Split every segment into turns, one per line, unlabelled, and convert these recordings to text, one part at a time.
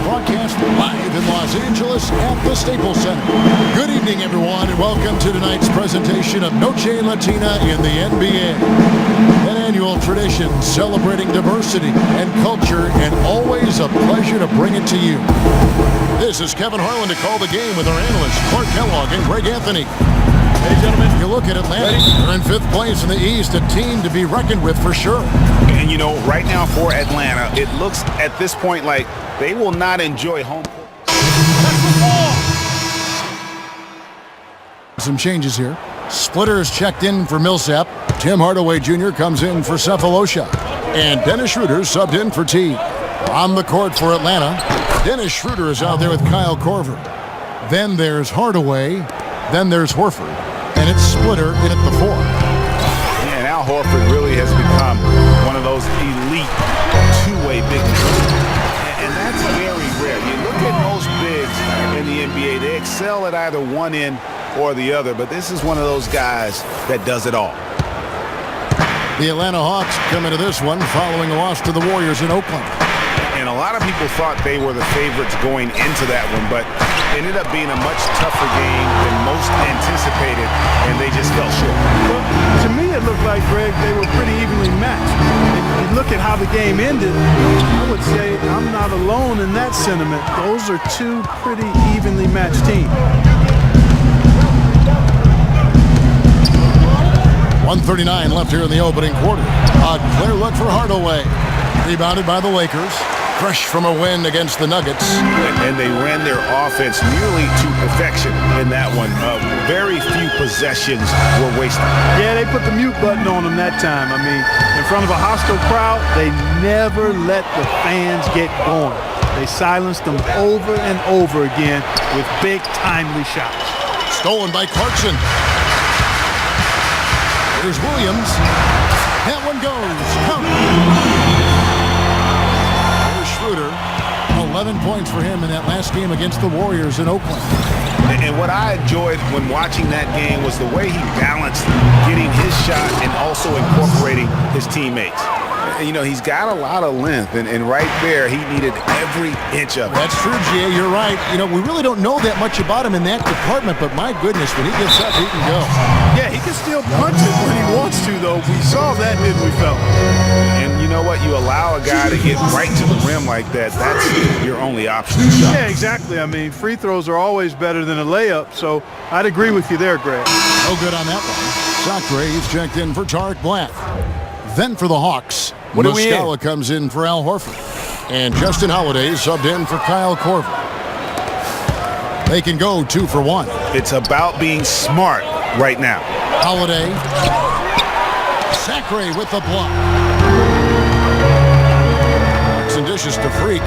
broadcast live in Los Angeles at the Staples Center. Good evening, everyone, and welcome to tonight's presentation of Noche Latina in the NBA. An annual tradition celebrating diversity and culture, and always a pleasure to bring it to you. This is Kevin Harlan to call the game with our analysts Clark Kellogg and Greg Anthony.
Hey, gentlemen.
You look at Atlanta. They're in 5th place in the East, a team to be reckoned with for sure.
And, you know, right now for Atlanta, it looks at this point like they will not enjoy home court.
Some changes here. Splitter is checked in for Millsap. Tim Hardaway Jr. comes in for Cephalosha. And Dennis Schroeder subbed in for T. On the court for Atlanta, Dennis Schroeder is out there with Kyle Korver. Then there's Hardaway. Then there's Horford. And it's Splitter in at the 4.
Yeah, now Horford really has become one of those elite two-way big men. And that's very rare. You look at most bigs in the NBA, they excel at either one end or the other, but this is one of those guys that does it all.
The Atlanta Hawks come into this one following a loss to the Warriors in Oakland.
And a lot of people thought they were the favorites going into that one, but it ended up being a much tougher game than most anticipated, and they just fell short.
Well, to me, it looked like, Greg, they were pretty evenly matched. If you look at how the game ended, I would say I'm not alone in that sentiment. Those are two pretty evenly matched teams.
1:39 left here in the opening quarter. A clear look for Hardaway. Rebounded by the Lakers. Fresh from a win against the Nuggets.
And they ran their offense nearly to perfection in that one. Very few possessions were wasted.
Yeah, they put the mute button on them that time. I mean, in front of a hostile crowd, they never let the fans get going. They silenced them over and over again with big, timely shots.
Stolen by Clarkson. Here's Williams. That one goes. Count. There's Schroeder. 11 points for him in that last game against the Warriors in Oakland.
And what I enjoyed when watching that game was the way he balanced getting his shot and also incorporating his teammates. You know, he's got a lot of length, and right there, he needed every inch of it.
That's true, Jay. You're right. You know, we really don't know that much about him in that department, but my goodness, when he gets up, he can go.
Yeah, he can still punch it when he wants to, though. We saw that, didn't we, fella?
And you know what? You allow a guy to get right to the rim like that, that's your only option.
Yeah, exactly. I mean, free throws are always better than a layup, so I'd agree with you there, Greg.
No good on that one. Sacre, he's checked in for Tarek Black. Then for the Hawks, Muscala comes in for Al Horford. And Justin Holiday subbed in for Kyle Korver. They can go 2 for 1.
It's about being smart right now.
Holiday. Sacre with the block. Some dishes to Freak.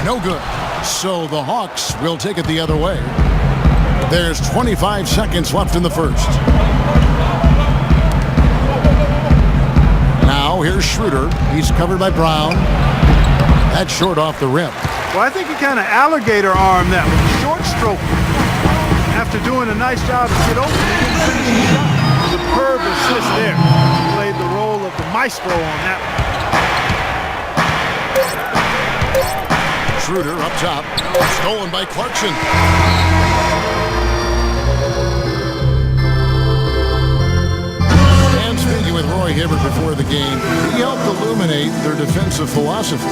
No good. So the Hawks will take it the other way. There's 25 seconds left in the first. Now here's Schroeder. He's covered by Brown. That's short off the rim.
Well, I think he kind of alligator armed that with a short stroke. After doing a nice job to get open, he didn't finish the shot. Superb assist there. He played the role of the maestro on that one.
Schroeder up top. Stolen by Clarkson. And speaking with Roy Hibbert before the game, he helped illuminate their defensive philosophy.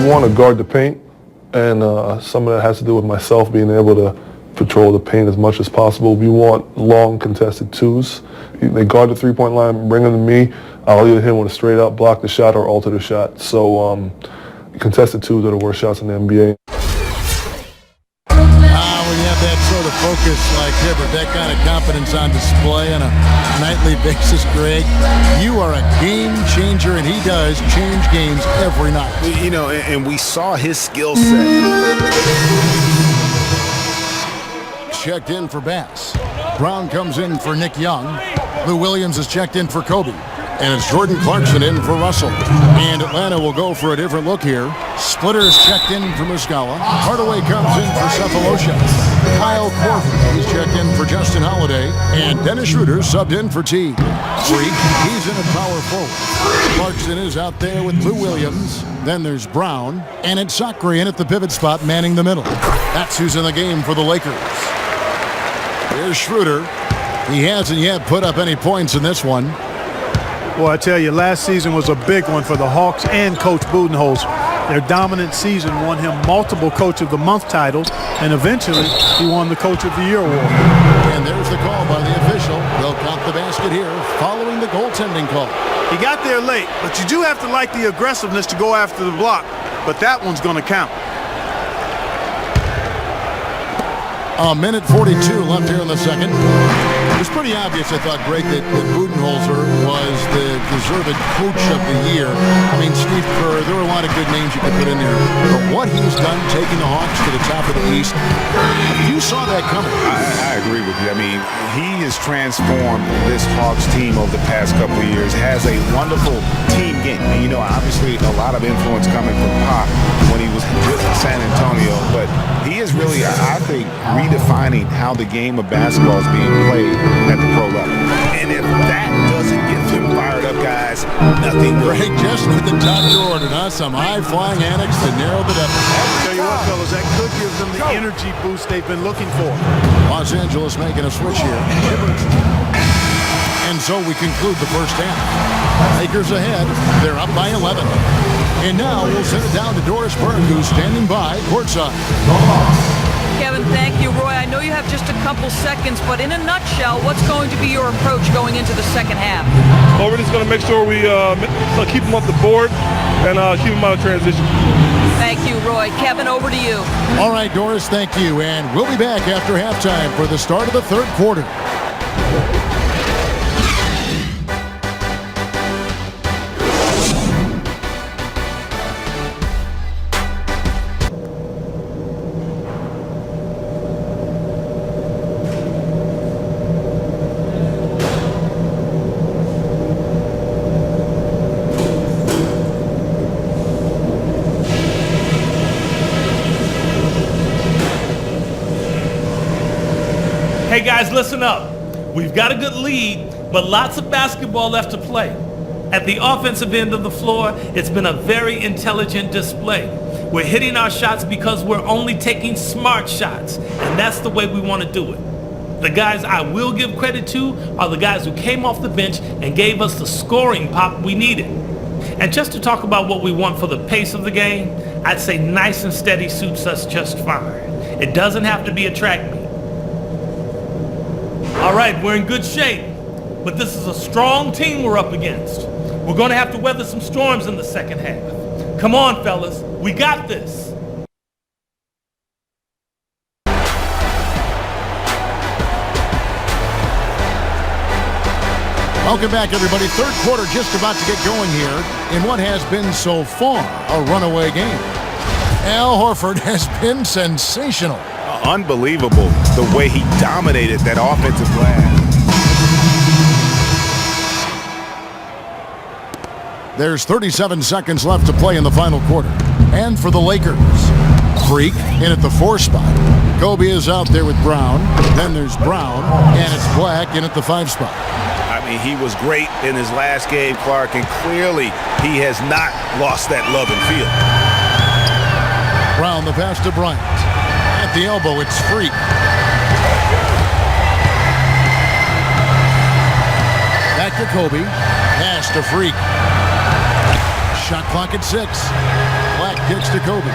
You want to guard the paint, and some of that has to do with myself being able to patrol the paint as much as possible. We want long contested twos. They guard the three-point line, bring them to me. I'll either hit them with a straight up, block the shot, or alter the shot. So contested twos are the worst shots in the NBA.
When you have that sort of focus like Hibbert, that kind of confidence on display on a nightly basis, Greg, you are a game changer, and he does change games every night.
You know, and we saw his skill set.
Checked in for Bass. Brown comes in for Nick Young. Lou Williams is checked in for Kobe. And it's Jordan Clarkson in for Russell. And Atlanta will go for a different look here. Splitter is checked in for Muscala. Hardaway comes in for Cephalosha. Kyle Korver, he's checked in for Justin Justin Holiday, and Dennis Schroeder subbed in for T. Freak, he's in at power forward. Clarkson is out there with Lou Williams. Then there's Brown, and it's Sakri in at the pivot spot, manning the middle. That's who's in the game for the Lakers. Here's Schroeder. He hasn't yet put up any points in this one.
Well, I tell you, last season was a big one for the Hawks and Coach Budenholzer. Their dominant season won him multiple Coach of the Month titles, and eventually he won the Coach of the Year award.
And there's the call by the official. They'll count the basket here following the goaltending call.
He got there late, but you do have to like the aggressiveness to go after the block, but that one's going to count.
A minute 42 left here in the second. It was pretty obvious, I thought, Greg, that Budenholzer was the deserved coach of the year. I mean, Steve Kerr, there were a lot of good names you could put in there. But what he's done taking the Hawks to the top of the East, you saw that coming.
I agree with you. I mean, he has transformed this Hawks team over the past couple of years, has a wonderful team game. And, you know, obviously a lot of influence coming from Pop when he was with San Antonio. But he is really, I think, redefining how the game of basketball is being played at the pro level. And if that doesn't get them fired up, guys, nothing will.
Greg just with the top to order, huh? Some high-flying annex to narrow the deficit.
Tell you what, fellas, that could give them the energy boost they've been looking for.
Los Angeles making a switch here. And so we conclude the first half. Lakers ahead. They're up by 11. And now we'll send it down to Doris Berg, who's standing by courtside.
Kevin, thank you. Roy, I know you have just a couple seconds, but in a nutshell, what's going to be your approach going into the second half?
Well, we're just going to make sure we keep them off the board and keep them out of transition.
Thank you, Roy. Kevin, over to you.
All right, Doris, thank you. And we'll be back after halftime for the start of the third quarter.
Hey guys, listen up. We've got a good lead, but lots of basketball left to play. At the offensive end of the floor, it's been a very intelligent display. We're hitting our shots because we're only taking smart shots, and that's the way we want to do it. The guys I will give credit to are the guys who came off the bench and gave us the scoring pop we needed. And just to talk about what we want for the pace of the game, I'd say nice and steady suits us just fine. It doesn't have to be a track meet. All right, we're in good shape, but this is a strong team we're up against. We're going to have to weather some storms in the second half. Come on, fellas, we got this.
Welcome back, everybody. Third quarter just about to get going here in what has been so far a runaway game. Al Horford has been sensational.
Unbelievable the way he dominated that offensive glass.
There's 37 seconds left to play in the final quarter. And for the Lakers, Freak in at the 4 spot. Kobe is out there with Brown. Then there's Brown, and it's Black in at the 5 spot.
I mean, he was great in his last game, Clark, and clearly he has not lost that love and feel.
Brown, the pass to Bryant. At the elbow, it's Freak. Back to Kobe. Pass to Freak. Shot clock at 6. Black kicks to Kobe.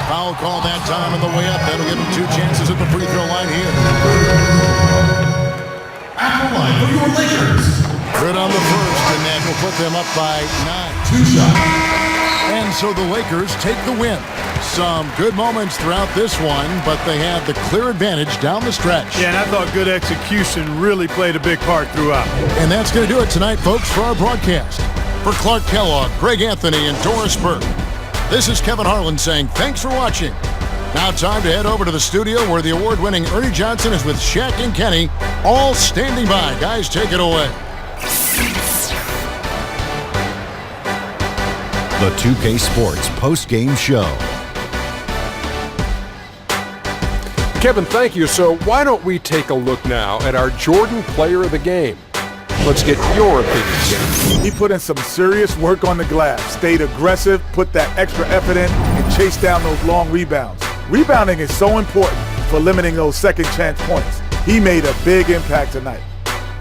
Foul call that time on the way up. That'll give him 2 chances at the free throw line here.
At the line for your Lakers.
Good on the first, and that will put them up by 9.
2 shots.
And so the Lakers take the win. Some good moments throughout this one, but they had the clear advantage down the stretch.
Yeah, and I thought good execution really played a big part throughout.
And that's going to do it tonight, folks, for our broadcast. For Clark Kellogg, Greg Anthony, and Doris Burke, this is Kevin Harlan saying thanks for watching. Now time to head over to the studio where the award-winning Ernie Johnson is with Shaq and Kenny, all standing by. Guys, take it away.
The 2K Sports post-game show. Kevin, thank you. So why don't we take a look now at our Jordan Player of the Game? Let's get your opinion, Kevin.
He put in some serious work on the glass, stayed aggressive, put that extra effort in, and chased down those long rebounds. Rebounding is so important for limiting those second chance points. He made a big impact tonight.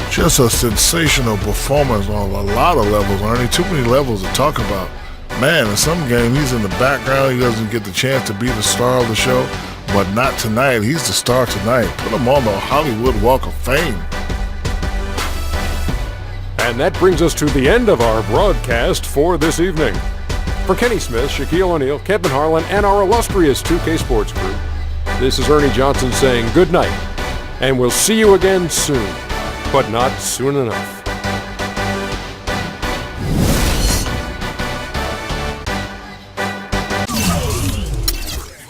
Just a sensational performance on a lot of levels, Ernie. Too many levels to talk about. Man, in some games he's in the background. He doesn't get the chance to be the star of the show, but not tonight. He's the star tonight. Put him on the Hollywood Walk of Fame.
And that brings us to the end of our broadcast for this evening. For Kenny Smith, Shaquille O'Neal, Kevin Harlan, and our illustrious 2K Sports crew, this is Ernie Johnson saying good night, and we'll see you again soon, but not soon enough.